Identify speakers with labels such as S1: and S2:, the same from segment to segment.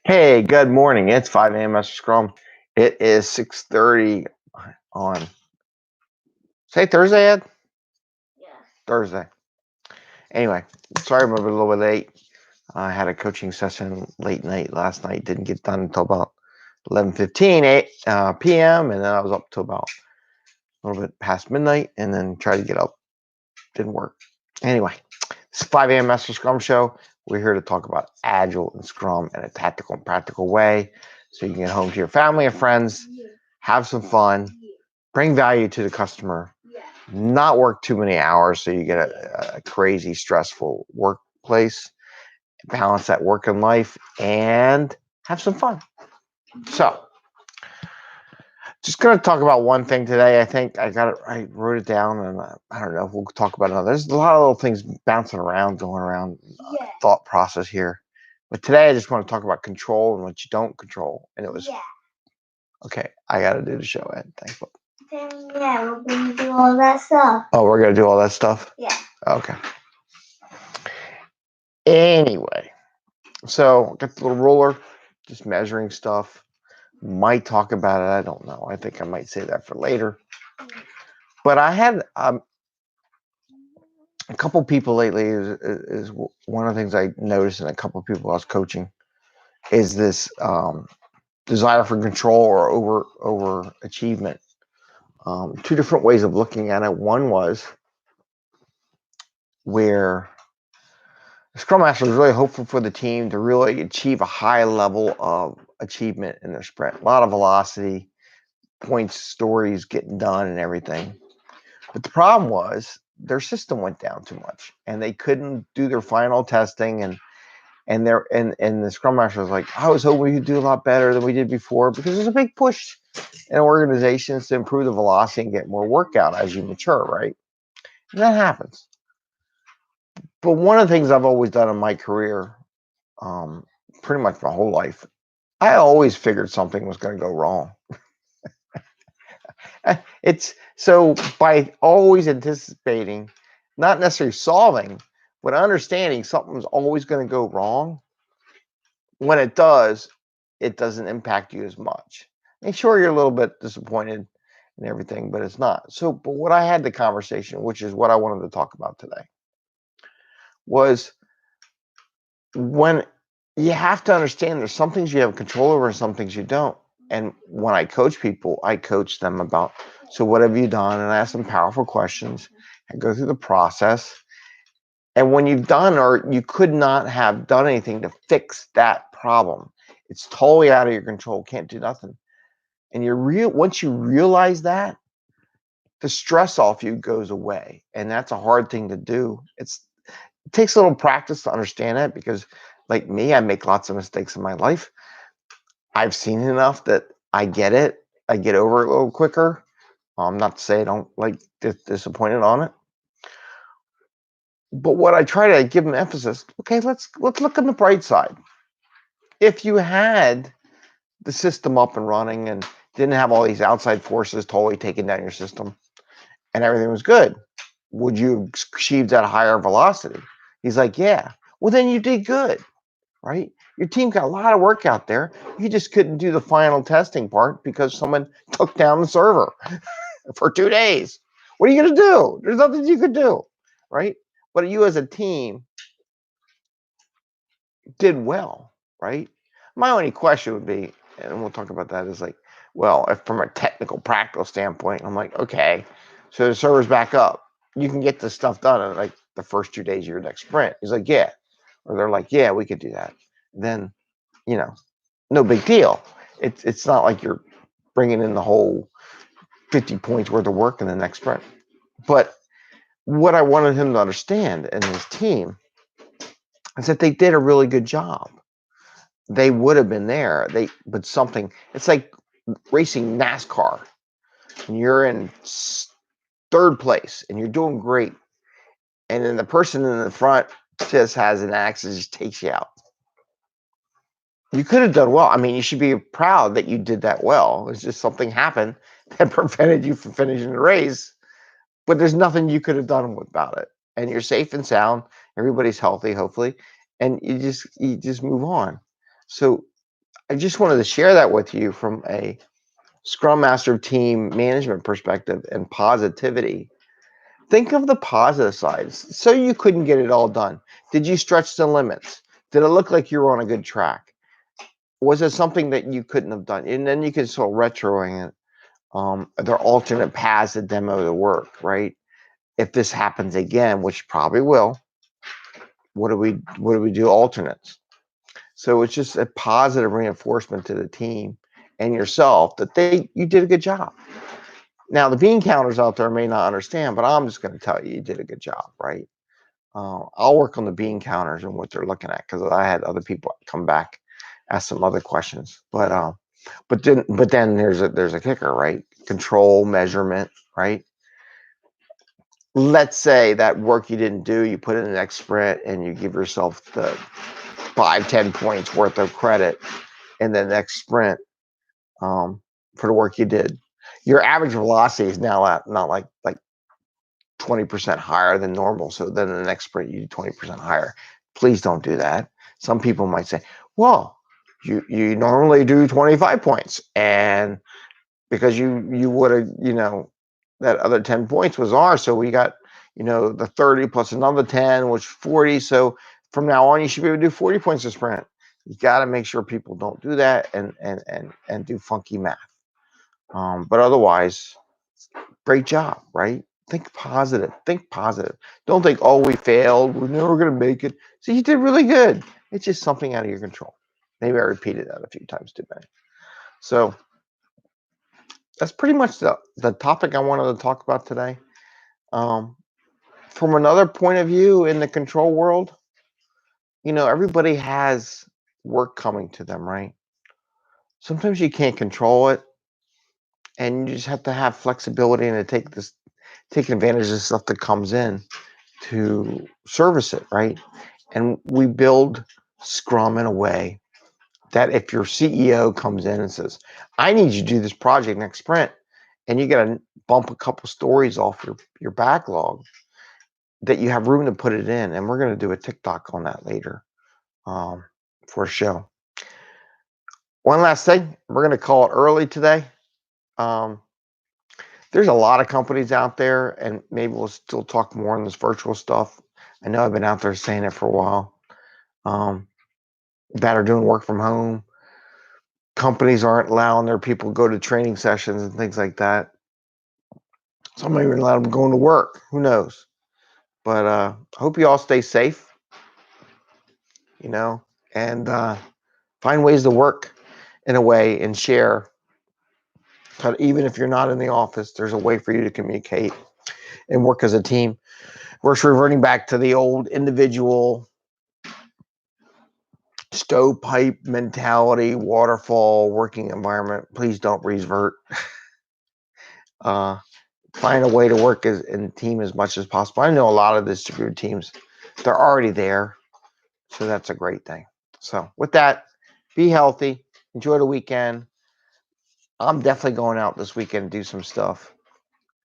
S1: Hey, good morning. It's 5 a.m. Mester Scrum. It is 6:30 on, say Thursday, Ed?
S2: Yeah.
S1: Thursday. Anyway, sorry I'm a little bit late. I had a coaching session late night last night. Didn't get done until about 11:15 p.m. And then I was up till about a little bit past midnight and then tried to get up. Didn't work. Anyway, it's 5 a.m. Mester Scrum Show. We're here to talk about Agile and Scrum in a tactical and practical way so you can get home to your family and friends, have some fun, bring value to the customer, not work too many hours so you get a crazy, stressful workplace, balance that work and life, and have some fun. So, just going to talk about one thing today. I think I wrote it down, and I don't know if we'll talk about another. There's a lot of little things bouncing around, going around thought process here. But today I just want to talk about control and what you don't control. And it was, okay, I got to do the show, Ed. Thanks.
S2: Yeah, we're going to do all that stuff.
S1: Oh, we're going to do all that stuff?
S2: Yeah.
S1: Okay. Anyway, so got the little ruler, just measuring stuff. Might talk about it. I don't know. I think I might say that for later. But I had a couple people lately is one of the things I noticed in a couple people I was coaching is this desire for control or over achievement. Two different ways of looking at it. One was where the Scrum Master was really hopeful for the team to really achieve a high level of achievement in their sprint. A lot of velocity, points, stories getting done and everything. But the problem was their system went down too much and they couldn't do their final testing and the Scrum Master was like, I was hoping we could do a lot better than we did before because there's a big push in organizations to improve the velocity and get more work out as you mature, right? And that happens. But one of the things I've always done in my career, pretty much my whole life, I always figured something was going to go wrong. It's so by always anticipating, not necessarily solving, but understanding something's always going to go wrong. When it does, it doesn't impact you as much. And sure, you're a little bit disappointed and everything, but it's not. So, but what I had the conversation, which is what I wanted to talk about today, was when you have to understand there's some things you have control over and some things you don't. And when I coach people, I coach them about, so what have you done? And I ask them powerful questions and go through the process. And when you've done or you could not have done anything to fix that problem, it's totally out of your control, can't do nothing. And once you realize that, the stress off you goes away. And that's a hard thing to do. It takes a little practice to understand that because like me, I make lots of mistakes in my life. I've seen enough that I get it. I get over it a little quicker. Not to say I don't like disappointed on it. But what I try to give them emphasis, okay, let's look on the bright side. If you had the system up and running and didn't have all these outside forces totally taking down your system and everything was good, would you have achieved that higher velocity? He's like, yeah. Well, then you did good, right? Your team got a lot of work out there. You just couldn't do the final testing part because someone took down the server for 2 days. What are you going to do? There's nothing you could do, right? But you as a team did well, right? My only question would be, and we'll talk about that, is like, well, if from a technical, practical standpoint, I'm like, okay, so the server's back up. You can get this stuff done in like the first 2 days of your next sprint. He's like, yeah. Or they're like, yeah, we could do that. Then, no big deal. It's not like you're bringing in the whole 50 points worth of work in the next sprint. But what I wanted him to understand and his team is that they did a really good job. They would have been there. But something, it's like racing NASCAR and you're in third place and you're doing great. And then the person in the front just has an accident, just takes you out. You could have done well. I mean, you should be proud that you did that well. It's just something happened that prevented you from finishing the race, but there's nothing you could have done about it. And you're safe and sound. Everybody's healthy, hopefully, and you just move on. So I just wanted to share that with you from a Scrum Master team management perspective and positivity. Think of the positive sides. So you couldn't get it all done. Did you stretch the limits? Did it look like you were on a good track? Was it something that you couldn't have done? And then you can sort of retroing it. There are alternate paths to demo the work, right? If this happens again, which probably will, what do we do? Alternates. So it's just a positive reinforcement to the team and yourself that you did a good job. Now the bean counters out there may not understand, but I'm just going to tell you did a good job, right? I'll work on the bean counters and what they're looking at because I had other people come back, ask some other questions. But then there's a kicker, right? Control, measurement, right? Let's say that work you didn't do, you put it in the next sprint and you give yourself the 5-10 points worth of credit in the next sprint for the work you did. Your average velocity is now at not like 20% higher than normal. So then the next sprint you do 20% higher. Please don't do that. Some people might say, well, you normally do 25 points. And because you would have, that other 10 points was ours. So we got, the 30 plus another 10, which 40. So from now on, you should be able to do 40 points a sprint. You got to make sure people don't do that and do funky math. But otherwise, great job, right? Think positive. Think positive. Don't think, oh, we failed. We're never going to make it. So you did really good. It's just something out of your control. Maybe I repeated that a few times too many. So that's pretty much the topic I wanted to talk about today. From another point of view in the control world, everybody has work coming to them, right? Sometimes you can't control it, and you just have to have flexibility and to take advantage of the stuff that comes in to service it, right? And we build Scrum in a way that if your CEO comes in and says, I need you to do this project next sprint, and you got to bump a couple stories off your backlog, that you have room to put it in. And we're going to do a TikTok on that later for a show. One last thing, we're going to call it early today. There's a lot of companies out there, and maybe we'll still talk more on this virtual stuff. I know I've been out there saying it for a while, that are doing work from home. Companies aren't allowing their people to go to training sessions and things like that. Some may even allow them going to work. Who knows? But I hope you all stay safe, and find ways to work in a way and share. But even if you're not in the office, there's a way for you to communicate and work as a team. We're reverting back to the old individual stovepipe mentality, waterfall working environment. Please don't revert. Find a way to work in team as much as possible. I know a lot of distributed teams, they're already there. So that's a great thing. So with that, be healthy. Enjoy the weekend. I'm definitely going out this weekend to do some stuff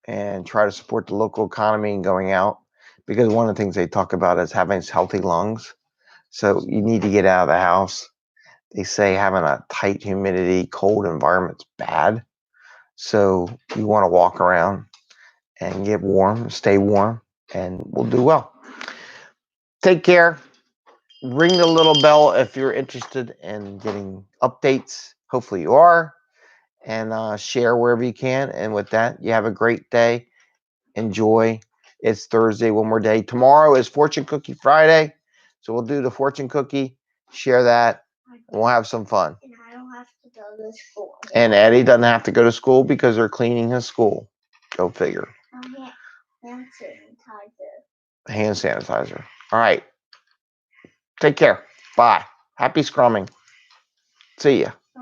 S1: and try to support the local economy and going out, because one of the things they talk about is having healthy lungs. So you need to get out of the house. They say having a tight humidity, cold environment's bad. So you want to walk around and get warm, stay warm, and we'll do well. Take care. Ring the little bell if you're interested in getting updates. Hopefully you are. And share wherever you can. And with that, you have a great day. Enjoy. It's Thursday, one more day. Tomorrow is Fortune Cookie Friday. So we'll do the fortune cookie, share that, and we'll have some fun.
S2: And I don't have to go to school.
S1: And Eddie doesn't have to go to school because they're cleaning his school. Go figure.
S2: Hand sanitizer.
S1: Hand sanitizer. All right. Take care. Bye. Happy scrumming. See ya.